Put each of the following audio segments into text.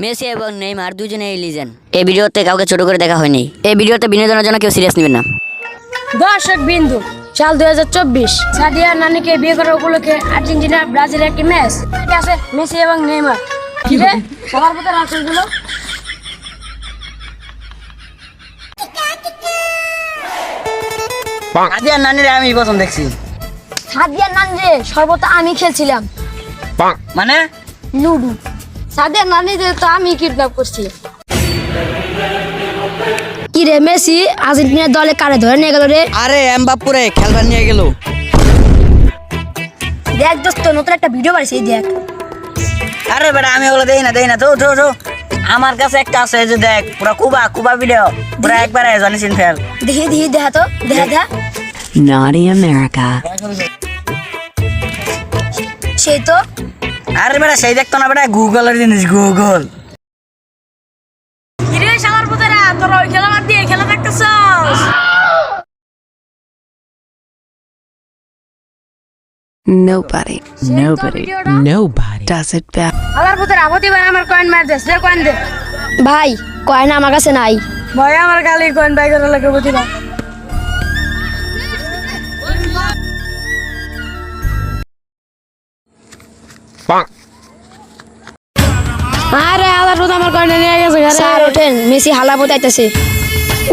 Messi এবং Neymar দুজনেই legend. এই ভিডিওতে কাউকে ছোট করে দেখা হয়নি। এই ভিডিওতে বিনোদনের জন্য কেউ সিরিয়াস নেবেন না। দর্শক বিন্দু সাল 2024 সাদিয়া নানিকে বিয়ে করার উপলক্ষে আর্জেন্টিনা ব্রাজিলের একটি ম্যাচ আছে মেসি এবং নেইমার। কি রে সবার মতো রাখছিলো সাদিয়া নানিরে আমি প্রথম দেখছি। সাদিয়া নানি রে সর্বত আমি খেলছিলাম মানে লুডু। সাদিয়া নানি রে তো আমি কিডন্যাপ করছি। কি রে মেসি আর্জেন্টিনার দলে কারে ধরে নিয়ে গেল রে? আরে এমবাপ্পেরে খেলবার নিয়ে গেল। দেখ দোস্ত নতুন একটা ভিডিও বানিয়েছি দেখ। আরে বেটা আমি ওগুলো দেই না তো আমার কাছে একটা আছে, এই যে দেখ পুরো কুবা ভিডিও পুরো একবারে জানিসিন ফেল। দেখি দেখা তো দেখা Naughty America. সেই তো। আরে বেটা সেই দেখতো না বেটা, গুগলের জিনিস গুগল। কি রে শালার পুতেরা তোরা ওই খেলা বাদ দিয়ে খেলা দেখতেছস? Nobody ভিডিওটা does it better. শালার পুতেরা আমতি ভাই আমার কয়েন মার দে সে কয়েন দে। ভাই কয়েন আমার কাছে নাই। ভাই আমার খালি কয়েন বাই করা লাগে বুঝি না। আরে আলার পুত আমার কয়েন নিয়ে গেছে ঘরে। স্যার ওঠেন মেসি হালা বতাইতেছে।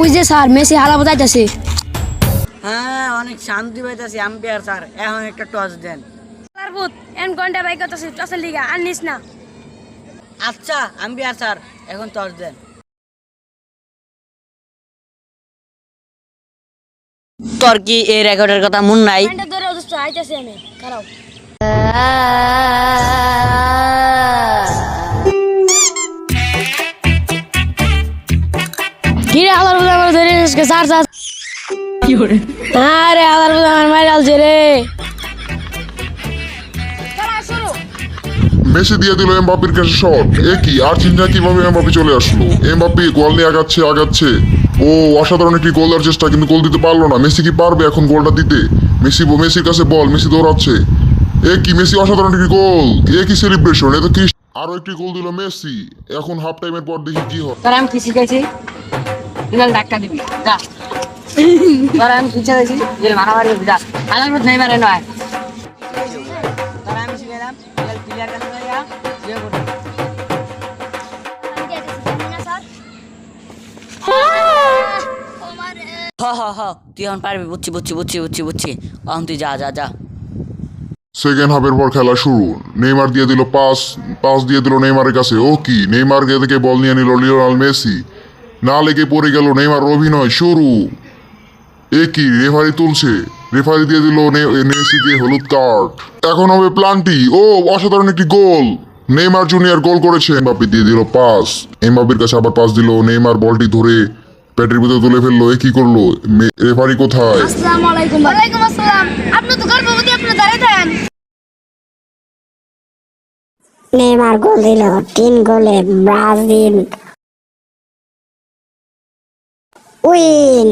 ওই যে স্যার মেসি হালা বতাইতেছে। হ্যাঁ অনেক শান্তি পাইতাছি আম্পায়ার স্যার, এখন একটা টস দেন। শালার পুত এন কয়েনটা বাই করতেছে টসের লিগা আর নিস না। আচ্ছা আম্পায়ার স্যার এখন টস দেন। তোর কি এই রেকর্ডের কথা মন নাই? কয়েনটা ধরে অবশ্য আইতাছি আমি খারাপ। কি রে আলার পুত আমার ধরে নিস স্যার স্যার। কি করে? আরে আলার পুত আমার মাইর আলছে রে। মেসি দিয়ে দিল এমবাপ্পের কাছে শট। এ কি আর্জেন্টিনা কিভাবে এমবাপ্পে চলে আসলো? এমবাপ্পে গোল নিয়ে আগাচ্ছে। ও অসাধারণ একটি গোল দেওয়ার চেষ্টা, কিন্তু গোল দিতে পারলো না। মেসি কি পারবে এখন গোলটা দিতে? মেসির কাছে বল, মেসি দৌড়াচ্ছে। এ কি মেসি অসাধারণ একটি গোল, এ কি সেলিব্রেশন, এ তো কি! আরো একটি গোল দিল মেসি। এখন হাফ টাইমের পর দেখি কি হয়। তোরা আমি কি শিখাইছি? ইনাল ডাক্তার দিবি যা। তোরা আমি কি শিখাইছি? যে মারামারি যা। আলার মধ্যে নেই মারে নয়। তোরা আমি শিখাইলাম প্লেয়ার কাছে যাইয়া যে করতে। হ তুই এখন পারবি, বুঝছি এখন তুই যা। সেকেন্ড হাফের পর খেলা শুরু। নেইমার দিয়ে দিল পাস দিয়ে দিল নেইমারের কাছে। ও কি নেইমার থেকে বল নিয়ে নিল লিওনেল মেসি। না লেগে পড়ে গেল নেইমার। অভিনয় শুরু। এ কি রেফারি তুলছে, রেফারি দিয়ে দিল মেসিকে হলুদ কার্ড। এখন হবে প্লান্টি। ও অসাধারণ একটি গোল, নেইমার জুনিয়র গোল করেছে। এমবাপ্পে দিয়ে দিল পাস, এমবাপ্পের কাছে আবার পাস দিল। নেইমার বলটি ধরে প্যাটের ভিতরে তুলে ফেললো। এ কি করলো? রেফারি কোথায়? আসসালামু আলাইকুম। ওয়ালাইকুম আসসালাম। আপনি তো গর্ভবতী, আপনি দাঁড়িয়ে থাকেন। নেইমার গোল দিল, 3 গোলে ব্রাজিল উইন।